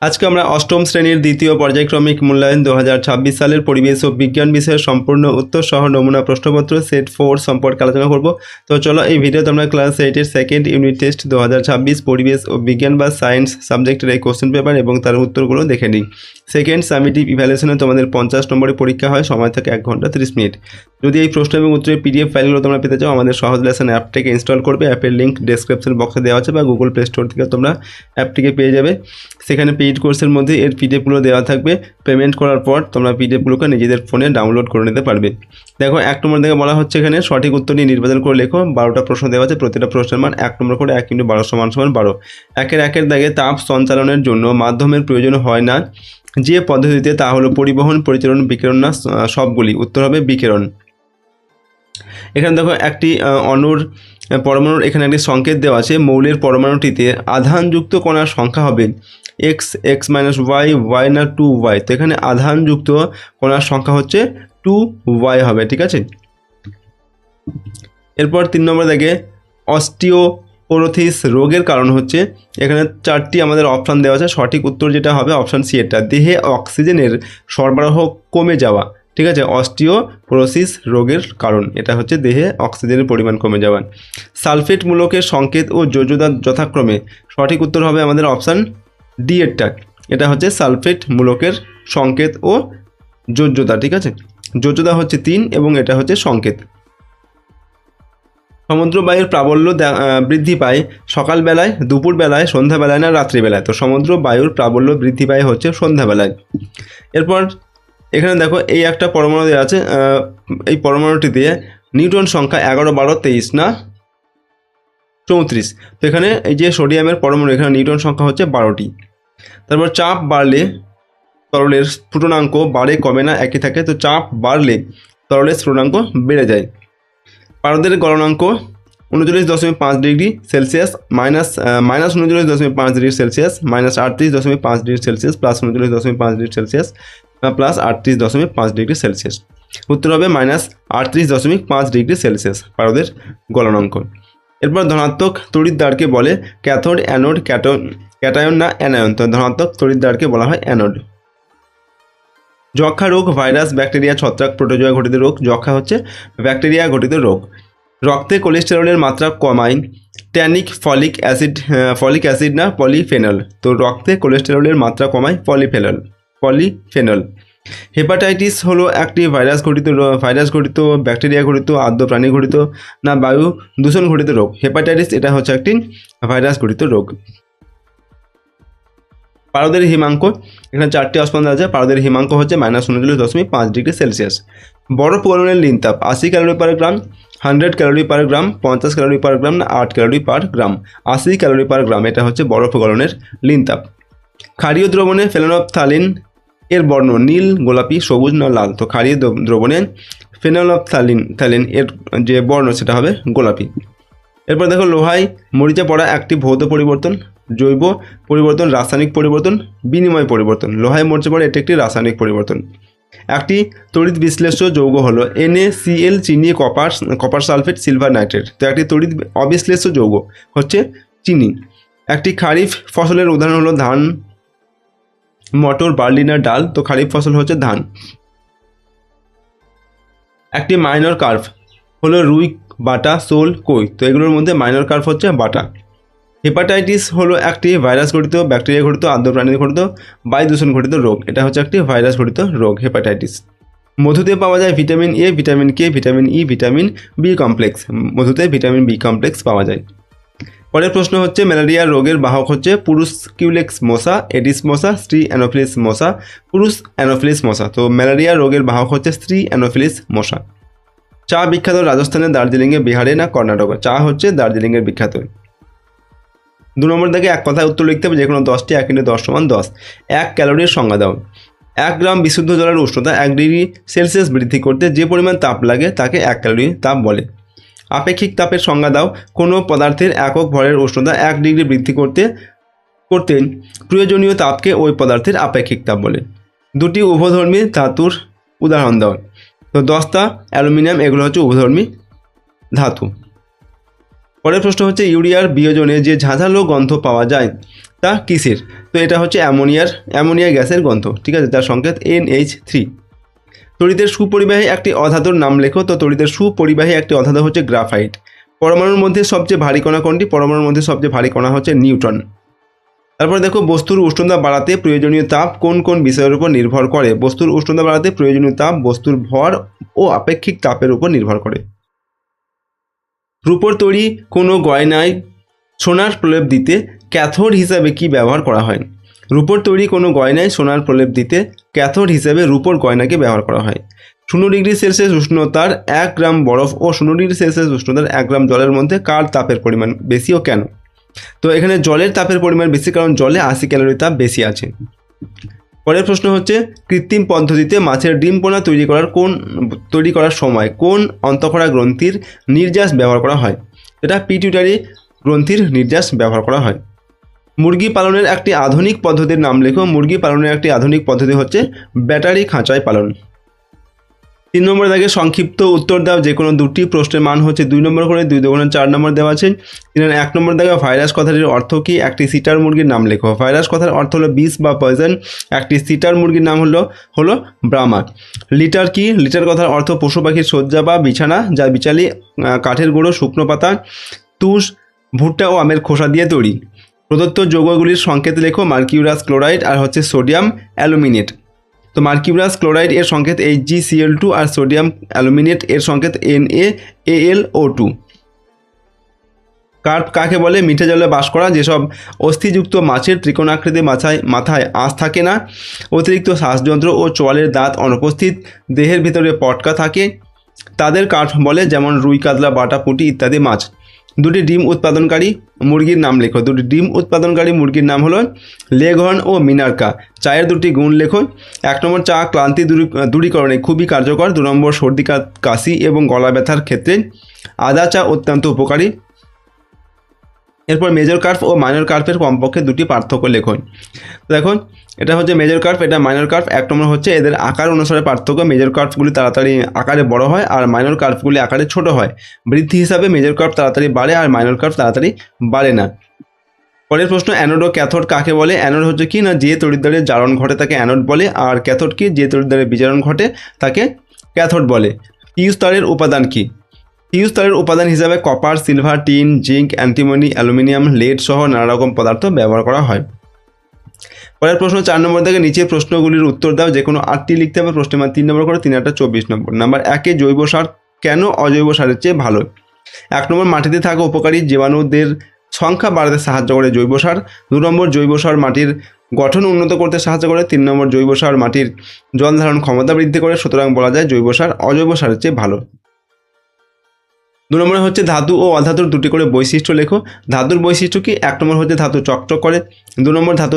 আজকে আমরা অষ্টম শ্রেণীর দ্বিতীয় পর্যায়ক্রমিক মূল্যায়ন 2026 সালের পরিবেশ ও বিজ্ঞান বিষয়ের সম্পূর্ণ উত্তর সহ নমুনা প্রশ্নপত্র সেট 4 সম্পর্কে আলোচনা করব। তো চলো এই ভিডিওতে আমরা ক্লাস 8-এর সেকেন্ড ইউনিট টেস্ট 2026 পরিবেশ ও বিজ্ঞান বা সায়েন্স সাবজেক্টের এই কোশ্চেন পেপার এবং তার উত্তরগুলো দেখে নিই। সেকেন্ড সামেটিভ ইভ্যালুয়েশনে তোমাদের 50 নম্বরের পরীক্ষা হয়, সময় থাকে 1 ঘন্টা 30 মিনিট। যদি এই প্রশ্ন এবং উত্তরের পিডিএফ ফাইলগুলো তোমরা পেতে চাও, আমাদের সহজ লেসন অ্যাপটিকে ইনস্টল করবে। অ্যাপের লিঙ্ক ডেসক্রিপশন বক্সে দেওয়া আছে বা গুগল প্লে স্টোর থেকে তোমরা অ্যাপটিকে পেয়ে যাবে। সেখানে পেইড কোর্সের মধ্যে এর পিডিএফগুলো দেওয়া থাকবে। পেমেন্ট করার পর তোমরা পিডিএফগুলোকে নিজেদের ফোনে ডাউনলোড করে নিতে পারবে। দেখো 1 নম্বর থেকে বলা হচ্ছে এখানে সঠিক উত্তর নিয়ে নির্বাচন করে লেখো। 12টা প্রশ্ন দেওয়া আছে, প্রতিটা প্রশ্নের মান 1 নম্বর করে। 1 × 12 = 12। একের দাগে তাপ সঞ্চালনের জন্য মাধ্যমের প্রয়োজন হয় না যে পদ্ধতিতে, তা হলো পরিবহন, পরিচালন, বিকিরণ না সবগুলি? উত্তর হবে বিকিরণ। এখানে দেখো একটি অণুর পরমাণুর এখানে একটি সংকেত দেওয়া আছে। মৌলের পরমাণুটিতে আধানযুক্ত কণার সংখ্যা হবে x, x - y, y না 2y। তো এখানে আধানযুক্ত কণার সংখ্যা হচ্ছে 2y হবে, ঠিক আছে। এরপর 3 নম্বর দেখে অস্টিওপোরোসিস রোগের কারণ হচ্ছে, এখানে 4টি আমাদের অপশান দেওয়া আছে। সঠিক উত্তর যেটা হবে অপশান সি এটা, দেহে অক্সিজেনের সরবরাহ কমে যাওয়া, ঠিক আছে। অস্টিওপোরোসিস রোগের কারণ এটা হচ্ছে দেহে অক্সিজেনের পরিমাণ কমে যাওয়া। সালফেট মূলকের সংকেত ও যোজ্যতা যথাক্রমে, সঠিক উত্তর হবে আমাদের অপশান ডি এরটা, এটা হচ্ছে সালফেট মূলকের সংকেত ও যোজ্যতা, ঠিক আছে। যোজ্যতা হচ্ছে 3 এবং এটা হচ্ছে সংকেত। সমুদ্র বায়ুর প্রাবল্য বৃদ্ধি পায় সকালবেলায়, দুপুরবেলায়, সন্ধ্যাবেলায় না রাত্রিবেলায়? তো সমুদ্র বায়ুর প্রাবল্য বৃদ্ধি পায় হচ্ছে সন্ধ্যাবেলায়। এরপর এখানে দেখো এই একটা পরমাণু দেওয়া আছে, এই পরমাণুটিতে নিউটন সংখ্যা 11, 12, 23 না 34? তো এখানে এই যে সোডিয়ামের পরমাণু, এখানে নিউটন সংখ্যা হচ্ছে 12টি। তারপর চাপ বাড়লে তরলের স্ফুটনাঙ্ক বাড়ে কমে না একই থাকে? তো চাপ বাড়লে তরলের স্ফুটনাঙ্ক বেড়ে যায়। পারদের গলনাঙ্ক 39.5 degree Celsius, -39.5 degree Celsius, -38.5 degree Celsius, +39.5 degree Celsius, +38.5 degree Celsius. উত্তর হবে -38.5 ডিগ্রি সেলসিয়াস পারদের গলনাঙ্ক। এরপর ধনাত্মক তড়িৎদ্বারকে বলে ক্যাথোড, অ্যানোড, ক্যাটায়ন না অ্যানায়ন? তো ধনাত্মক তড়িৎদ্বারকে বলা হয় অ্যানোড। যক্ষা রোগ ভাইরাস, ব্যাকটেরিয়া, ছত্রাক, প্রোটোজোয়া ঘটিত রোগ? যক্ষা হচ্ছে ব্যাকটেরিয়া ঘটিত রোগ। রক্তে কোলেস্টেরলের মাত্রা কমায় ট্যানিক ফলিক অ্যাসিড না পলিফেনল? তো রক্তে কোলেস্টেরলের মাত্রা কমায় পলিফেনল। হেপাটাইটিস হলো একটি ভাইরাস ঘটিত, ব্যাকটেরিয়া ঘটিত, আদ্য প্রাণী ঘটিত না বায়ু দূষণ ঘটিত রোগ? হেপাটাইটিস এটা হচ্ছে একটি ভাইরাস ঘটিত রোগ। পারদের হিমাঙ্ক, এখানে 4টি অপশন আছে। পারদের হিমাঙ্ক হচ্ছে -39.5 ডিগ্রি সেলসিয়াস। বরফ গলনের লিন তাপ 80 ক্যালোরি পার গ্রাম, 100 ক্যালোরি পার গ্রাম, 50 ক্যালোরি পার গ্রাম না 8 ক্যালোরি পার গ্রাম? 80 ক্যালোরি পার গ্রাম, এটা হচ্ছে বরফ গলনের লিন তাপ। ক্ষারীয় দ্রবণে ফেনলফথ্যালিন এর বর্ণ নীল, গোলাপি, সবুজ না লাল? তো ক্ষারীয় দ্রবণে ফেনলফথ্যালিন এর যে বর্ণ সেটা হবে গোলাপি। এরপর দেখো লোহায় মরিচা পড়া একটি ভৌত পরিবর্তন, জৈব পরিবর্তন, রাসায়নিক পরিবর্তন, বিনিময় পরিবর্তন? লোহায় মরিচা পড়া এটি একটি রাসায়নিক পরিবর্তন। একটি তড়িৎ বিশ্লেষ্য যৌগ হলো NaCl, চিনি, কপার সালফেট, সিলভার নাইট্রেট? তো একটি তড়িৎ অবিশ্লেষ্য যৌগ হচ্ছে চিনি। একটি খারিফ ফসলের উদাহরণ হলো ধান, মটর, বার্লি না ডাল? তো খারিফ ফসল হচ্ছে ধান। একটি মাইনর কার্ভ হলো রুই, বাটা, শোল, কই? তো এগুলোর মধ্যে মাইনর কার্ভ হচ্ছে বাটা। হেপাটাইটিস হলো একটি ভাইরাস ঘটিত, ব্যাকটেরিয়া ঘটিত, আদ্য প্রাণী ঘটিত, বায়ু দূষণ ঘটিত রোগ? এটা হচ্ছে একটি ভাইরাস ঘটিত রোগ হেপাটাইটিস। মধুতে পাওয়া যায় vitamin A, vitamin K, vitamin E, vitamin B complex? মধুতে ভিটামিন B কমপ্লেক্স পাওয়া যায়। পরের প্রশ্ন হচ্ছে ম্যালেরিয়া রোগের বাহক হচ্ছে পুরুস্কিউলেক্স মশা, এডিস মশা, স্ত্রী অ্যানোফিলিস মশা, পুরুষ অ্যানোফিলিস মশা? তো ম্যালেরিয়া রোগের বাহক হচ্ছে স্ত্রী অ্যানোফিলিস মশা। চা বিখ্যাত রাজস্থানে, দার্জিলিংয়ে, বিহারে না কর্ণাটকে? চা হচ্ছে দার্জিলিংয়ের বিখ্যাত। 2 নম্বর থেকে এক কথায় উত্তর লিখতে হবে, যে কোনো 10টি। 1 × 10 = 10। 1 ক্যালোরির সংজ্ঞা দাও। 1 গ্রাম বিশুদ্ধ জলের উষ্ণতা 1 ডিগ্রি সেলসিয়াস বৃদ্ধি করতে যে পরিমাণ তাপ লাগে তাকে 1 ক্যালোরি তাপ বলে। আপেক্ষিক তাপের সংজ্ঞা দাও। কোনো পদার্থের একক ভরের উষ্ণতা 1 ডিগ্রি বৃদ্ধি করতে প্রয়োজনীয় তাপকে ওই পদার্থের আপেক্ষিক তাপ বলে। 2টি উভধর্মী ধাতুর উদাহরণ দাও। তো দস্তা, অ্যালুমিনিয়াম এগুলো হচ্ছে উভধর্মী ধাতু। পরের প্রশ্ন হচ্ছে ইউরিয়ার বিয়োজনে যে ঝাঁঝালো গন্ধ পাওয়া যায় তা কিসের? তো এটা হচ্ছে অ্যামোনিয়া গ্যাসের গন্ধ, ঠিক আছে, যার সংকেত NH3। তড়িতের সুপরিবাহী একটি অধাতুর নাম লেখো। তো তড়িতের সুপরিবাহী একটি অধাতু হচ্ছে গ্রাফাইট। পরমাণুর মধ্যে সবচেয়ে ভারী কণা কোনটি? পরমাণুর মধ্যে সবচেয়ে ভারী কণা হচ্ছে নিউট্রন। তারপর দেখো বস্তুর উষ্ণতা বাড়াতে প্রয়োজনীয় তাপ কোন কোন বিষয়ের উপর নির্ভর করে? বস্তুর উষ্ণতা বাড়াতে প্রয়োজনীয় তাপ বস্তুর ভর ও আপেক্ষিক তাপের উপর নির্ভর করে। রূপোর তৈরি কোনো গয়নায় সোনার প্রলেপ দিতে ক্যাথোড হিসাবে কি ব্যবহার করা হয়? রূপোর তৈরি কোনো গয়নায় সোনার প্রলেপ দিতে ক্যাথোড হিসাবে রূপোর গয়নাকে ব্যবহার করা হয়। 0°C উষ্ণতার 1 গ্রাম বরফ ও 0°C উষ্ণতার 1 গ্রাম জলের মধ্যে কার তাপের পরিমাণ বেশি ও কেন? তো এখানে জলের তাপের পরিমাণ বেশি, কারণ জলে 80 ক্যালোরি তাপ বেশি আছে। পরের প্রশ্ন হচ্ছে কৃত্রিম পদ্ধতিতে মাছের ডিম পোনা তৈরি করার সময় কোন অন্তঃক্ষরা গ্রন্থির নির্যাস ব্যবহার করা হয়? এটা পিটিউটারি গ্রন্থির নির্যাস ব্যবহার করা হয়। মুরগি পালনের একটি আধুনিক পদ্ধতির নাম লেখো। মুরগি পালনের একটি আধুনিক পদ্ধতি হচ্ছে ব্যাটারি খাঁচায় পালন। 3 নম্বর দাগে সংক্ষিপ্ত উত্তর দাও। যে কোনো দুটি প্রশ্নের মান হচ্ছে 2 নম্বর করে, 2 দুগুণে 4 নম্বর দেওয়া আছে। 1 নম্বর দাগে ভাইরাস কথাটির অর্থ কি? একটি সিটার মুরগির নাম লেখো। ভাইরাস কথার অর্থ হলো বিষ বা পয়জন। একটি সিটার মুরগির নাম হলো ব্রাহ্মা। লিটার কি? লিটার কথার অর্থ পশু পাখির শয্যা বা বিছানা, যা বিচালি কাঠের গুঁড়ো, শুকনো পাতা, তুষ, ভুট্টা ও আমের খোসা দিয়ে তৈরি। প্রদত্ত যৌগগুলির সংকেত লেখো। মার্কিউরাস ক্লোরাইড আর হচ্ছে সোডিয়াম অ্যালুমিনেট। তো মার্কিউরাস ক্লোরাইড এর সংকেত HgCl2 আর সোডিয়াম অ্যালুমিনেট এর সংকেত NaAlO2। কার্প কাকে বলে? মিঠে জলে বাস করা যেসব অস্থিযুক্ত মাছের ত্রিকোণাকৃতি মাথায় আঁশ থাকে না, অতিরিক্ত শ্বাসযন্ত্র ও চোয়ালের দাঁত অনুপস্থিত, দেহের ভিতরে পটকা থাকে, তাদের কার্প বলে, যেমন রুই, কাতলা, বাটা, পুঁটি ইত্যাদি মাছ। 2টি ডিম উৎপাদনকারী মুরগির নাম লেখো। 2টি ডিম উৎপাদনকারী মুরগির নাম হলো লেঘর্ন ও মিনার্কা। চায়ের 2টি গুণ লেখো। 1 নম্বর, চা ক্লান্তি দূরীকরণে খুবই কার্যকর। 2 নম্বর, সর্দি কাশি এবং গলা ব্যথার ক্ষেত্রে আদা চা অত্যন্ত উপকারী। এরপর মেজর কার্প ও মাইনর কার্পের কমপক্ষে 2টি পার্থক্য লেখো। দেখুন, এটা হচ্ছে মেজর কার্প, এটা মাইনর কার্প। 1 নম্বর হচ্ছে এদের আকার অনুসারে পার্থক্য। মেজর কার্পগুলি তাড়াতাড়ি আকারে বড় হয় আর মাইনর কার্পগুলি আকারে ছোট হয়। বৃদ্ধি হিসাবে মেজর কার্প তাড়াতাড়ি বাড়ে আর মাইনর কার্প তাড়াতাড়ি বাড়ে না। পরের প্রশ্ন, অ্যানোড ও ক্যাথোড কাকে বলে? অ্যানোড হচ্ছে কি না, যে তড়িৎদ্বারের জারণ ঘটে তাকে অ্যানোড বলে, আর ক্যাথোড কি, যে তড়িৎদ্বারের বিজারণ ঘটে তাকে ক্যাথোড বলে। ফিউজ তারের উপাদান কি? ফিউজ তারের উপাদান হিসাবে copper, silver, tin, zinc, antimony, aluminium, lead সহ নানা রকম পদার্থ ব্যবহার করা হয়। পরের প্রশ্ন 4 নম্বর থেকে নিচের প্রশ্নগুলির উত্তর দাও। যে কোনো 8টি লিখতে হবে। প্রশ্নের মান 3 নম্বর করে, 3 8 24 নম্বর। নাম্বার 1, জৈব সার কেন অজৈব সারের চেয়ে ভালো? 1 নম্বর, মাটিতে থাকা উপকারী জীবাণুদের সংখ্যা বাড়াতে সাহায্য করে জৈব সার। 2 নম্বর, জৈব সার মাটির গঠন উন্নত করতে সাহায্য করে। 3 নম্বর, জৈব সার মাটির জল ধারণ ক্ষমতা বৃদ্ধি করে। সুতরাং বলা যায় জৈব সার অজৈব সারের চেয়ে ভালো। 2 নম্বরে হচ্ছে ধাতু ও অধাতুর 2টি করে বৈশিষ্ট্য লেখো। ধাতুর বৈশিষ্ট্য কি? 1 নম্বর হচ্ছে ধাতু চকচক করে। 2 নম্বর, ধাতু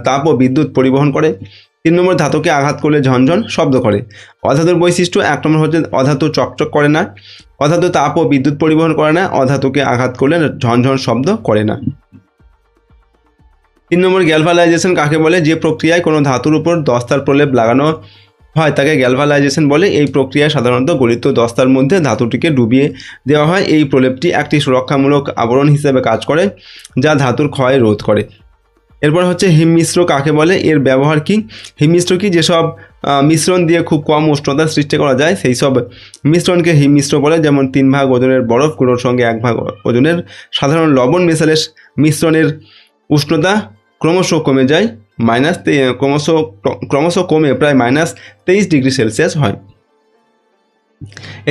তাপ ও বিদ্যুৎ পরিবহন করে। 3 নম্বর, ধাতুকে আঘাত করলে ঝনঝন শব্দ করে। অধাতুর বৈশিষ্ট্য 1 নম্বর হচ্ছে অধাতু চকচক করে না, অধাতু তাপ ও বিদ্যুৎ পরিবহন করে না, অধাতুকে আঘাত করলে ঝনঝন শব্দ করে না। 3 নম্বর, গ্যালভানাইজেশন কাকে বলে? যে প্রক্রিয়ায় কোনো ধাতুর উপর দস্তার প্রলেপ লাগানো হয় তাকে গ্যালভানাইজেশন বলে। এই প্রক্রিয়ায় সাধারণত গলিত দস্তার মধ্যে ধাতুটিকে ডুবিয়ে দেওয়া হয়। এই প্রলেপটি একটি সুরক্ষামূলক আবরণ হিসেবে কাজ করে, যা ধাতুর ক্ষয় রোধ করে। এরপর হচ্ছে হিমমিশ্র কাকে বলে? এর ব্যবহার কি? হিমমিশ্র কি? যেসব মিশ্রণ দিয়ে খুব কম উষ্ণতা সৃষ্টি করা যায় সেই সব মিশ্রণকে হিমমিশ্র বলে। যেমন 3 ভাগ ওজনের বরফ গুঁড়োর সঙ্গে 1 ভাগ ওজনের সাধারণ লবণ মেশালে মিশ্রণের উষ্ণতা ক্রমশ কমে যায়, ক্রমশ কমে প্রায় -23°C হয়।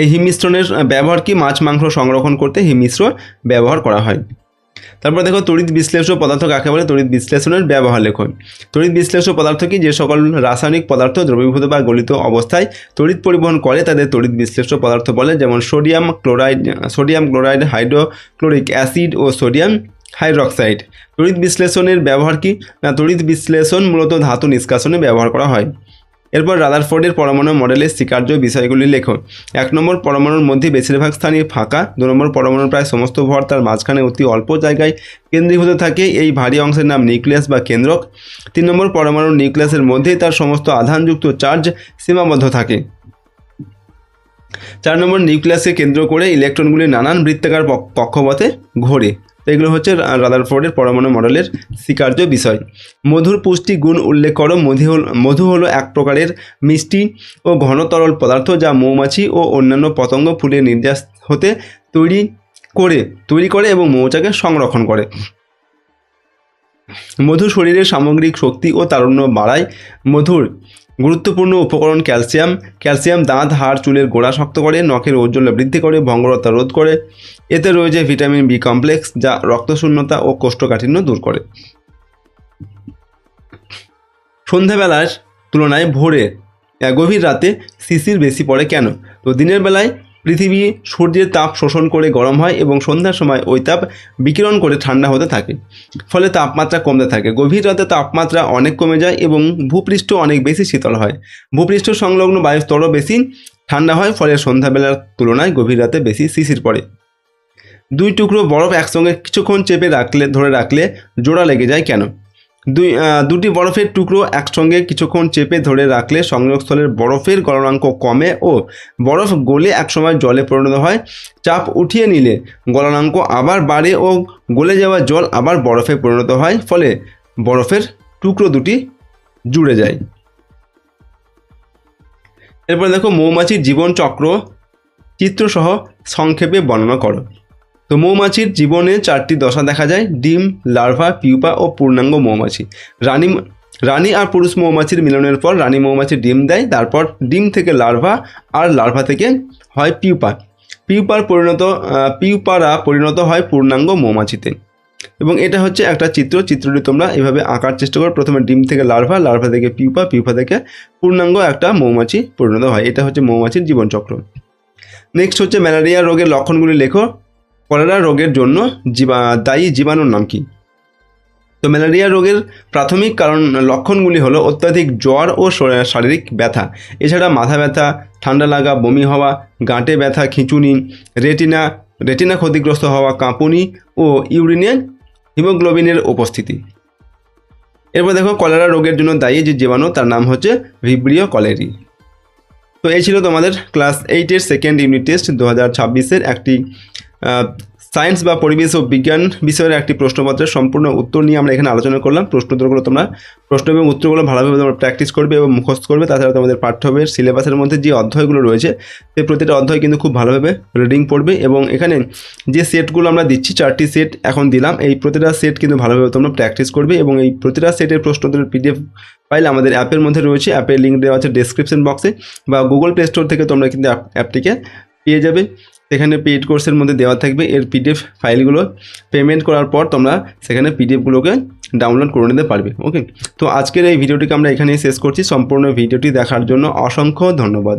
এই হিমমিশ্রণের ব্যবহার কি? মাছ মাংস সংরক্ষণ করতে হিমমিশ্র ব্যবহার করা হয়। তারপর দেখো তড়িৎ বিশ্লেষ্য পদার্থ কাকে বলে? তড়িৎ বিশ্লেষণের ব্যবহার লেখো। তড়িৎ বিশ্লেষ্য পদার্থ কি? যে সকল রাসায়নিক পদার্থ দ্রবীভূত বা গলিত অবস্থায় তড়িৎ পরিবহন করে তাদের তড়িৎ বিশ্লেষ্য পদার্থ বলে। যেমন সোডিয়াম ক্লোরাইড, হাইড্রোক্লোরিক অ্যাসিড ও সোডিয়াম হাইড্রক্সাইড। তড়িৎ বিশ্লেষণের ব্যবহার কি? না, তড়িৎ বিশ্লেষণ মূলত ধাতু নিষ্কাশনে ব্যবহার করা হয়। এরপর রাদারফোর্ডের পরমাণু মডেলের স্বীকার্য বিষয়গুলি লেখো। 1 নম্বর, পরমাণুর মধ্যে বেশিরভাগ স্থানই ফাঁকা। 2 নম্বর, পরমাণুর প্রায় সমস্ত ভর তার মাঝখানে অতি অল্প জায়গায় কেন্দ্রীভূত থাকে। এই ভারী অংশের নাম নিউক্লিয়াস বা কেন্দ্রক। 3 নম্বর, পরমাণুর নিউক্লিয়াসের মধ্যেই তার সমস্ত আধানযুক্ত চার্জ সীমাবদ্ধ থাকে। 4 নম্বর, নিউক্লিয়াসকে কেন্দ্র করে ইলেকট্রনগুলি নানান বৃত্তাকার কক্ষপথে ঘোরে। তো এগুলো হচ্ছে রাদারফোর্ডের পরমাণু মডেলের স্বীকার্য বিষয়। মধুর পুষ্টি গুণ উল্লেখ করো। মধু হলো এক প্রকারের মিষ্টি ও ঘন তরল পদার্থ যা মৌমাছি ও অন্যান্য পতঙ্গ ফুলের নির্যাস হতে তৈরি করে এবং মৌচাকে সংরক্ষণ করে। মধু শরীরের সামগ্রিক শক্তি ও তারুণ্য বাড়ায়। মধুর গুরুত্বপূর্ণ উপকরণ ক্যালসিয়াম দাঁত, হাড়, চুলের গোড়া শক্ত করে, নখের ঔজ্জ্বল্য বৃদ্ধি করে, ভঙ্গুরতা রোধ করে। এতে রয়েছে ভিটামিন বি কমপ্লেক্স যা রক্তশূন্যতা ও কোষ্ঠকাঠিন্য দূর করে। সন্ধ্যাবেলার তুলনায় ভোরে গভীর রাতে শিশির বেশি পড়ে কেন? তো দিনের বেলায় পৃথিবী সূর্যের তাপ শোষণ করে গরম হয় এবং সন্ধ্যার সময় ওই তাপ বিকিরণ করে ঠান্ডা হতে থাকে, ফলে তাপমাত্রা কমতে থাকে। গভীর রাতে তাপমাত্রা অনেক কমে যায় এবং ভূপৃষ্ঠ অনেক বেশি শীতল হয়। ভূপৃষ্ঠ সংলগ্ন বায়ুর স্তরও বেশি ঠান্ডা হয়, ফলে সন্ধ্যাবেলার তুলনায় গভীর রাতে বেশি শিশির পড়ে। দুই টুকরো বরফ একসঙ্গে কিছুক্ষণ ধরে রাখলে জোড়া লেগে যায় কেন? দুটি বরফের টুকরো একসঙ্গে কিছুক্ষণ চেপে ধরে রাখলে সংযোগস্থলের বরফের গলনাঙ্ক কমে ও বরফ গলে একসময় জলে পরিণত হয়। চাপ উঠিয়ে নিলে গলনাঙ্ক আবার বাড়ে ও গলে যাওয়া জল আবার বরফে পরিণত হয়, ফলে বরফের টুকরো দুটি জুড়ে যায়। এরপর দেখো, মৌমাছির জীবন চক্র চিত্রসহ সংক্ষেপে বর্ণনা করো। তো মৌমাছির জীবনে 4টি দশা দেখা যায়: ডিম, লার্ভা, পিউপা ও পূর্ণাঙ্গ মৌমাছি। রানী আর পুরুষ মৌমাছির মিলনের পর রানী মৌমাছি ডিম দেয়, তারপর ডিম থেকে লার্ভা আর লার্ভা থেকে হয় পিউপা। পিউপারা পরিণত হয় পূর্ণাঙ্গ মৌমাছিতে। এবং এটা হচ্ছে একটা চিত্রটি তোমরা এভাবে আঁকার চেষ্টা করো। প্রথমে ডিম থেকে লার্ভা, লার্ভা থেকে পিউপা থেকে পূর্ণাঙ্গ একটা মৌমাছি পরিণত হয়। এটা হচ্ছে মৌমাছির জীবনচক্র। নেক্সট হচ্ছে ম্যালেরিয়া রোগের লক্ষণগুলি লেখো। কলেরা রোগের জন্য দায়ী জীবাণুর নাম কি? তো ম্যালেরিয়া রোগের প্রাথমিক লক্ষণগুলি হলো অত্যাধিক জ্বর ও শারীরিক ব্যথা, এছাড়া মাথা ব্যথা, ঠান্ডা লাগা, বমি হওয়া, গাঁটে ব্যথা, খিঁচুনি, রেটিনা ক্ষতিগ্রস্ত হওয়া, কাঁপুনি ও ইউরিনে হিমোগ্লোবিনের উপস্থিতি। এরপর দেখো, কলেরা রোগের জন্য দায়ী যে জীবাণু তার নাম হচ্ছে ভিব্রিও কলেরি। তো এই ছিল তোমাদের ক্লাস 8-এর সেকেন্ড ইউনিট টেস্ট 2026-এর একটি সায়েন্স বা পরিবেশ ও বিজ্ঞান বিষয়ের একটি প্রশ্নপত্রের সম্পূর্ণ উত্তর নিয়ে আমরা এখানে আলোচনা করলাম। প্রশ্নোত্তরগুলো তোমরা প্রশ্ন এবং উত্তরগুলো ভালোভাবে তোমরা প্র্যাকটিস করবে এবং মুখস্থ করবে। তাছাড়া তোমাদের পাঠ্য বইয়ের সিলেবাসের মধ্যে যে অধ্যায়গুলো রয়েছে সেই প্রতিটা অধ্যায় কিন্তু খুব ভালোভাবে রিডিং পড়বে। এবং এখানে যে সেটগুলো আমরা দিচ্ছি, 4টি সেট এখন দিলাম, এই প্রতিটা সেট কিন্তু ভালোভাবে তোমরা প্র্যাকটিস করবে। এবং এই প্রতিটা সেটের প্রশ্নোত্তরের PDF ফাইল আমাদের অ্যাপের মধ্যে রয়েছে। অ্যাপের লিঙ্ক দেওয়া আছে ডেসক্রিপশন বক্সে, বা গুগল প্লে স্টোর থেকে তোমরা কিন্তু অ্যাপটিকে পেয়ে যাবে। সেখানে পেইড কোর্সের মধ্যে দেওয়া থাকবে এর PDF ফাইলগুলো। পেমেন্ট করার পর তোমরা সেখানে PDFগুলোকে ডাউনলোড করে নিতে পারবে। ওকে, তো আজকের এই ভিডিওটিকে আমরা এখানেই শেষ করছি। সম্পূর্ণ ভিডিওটি দেখার জন্য অসংখ্য ধন্যবাদ।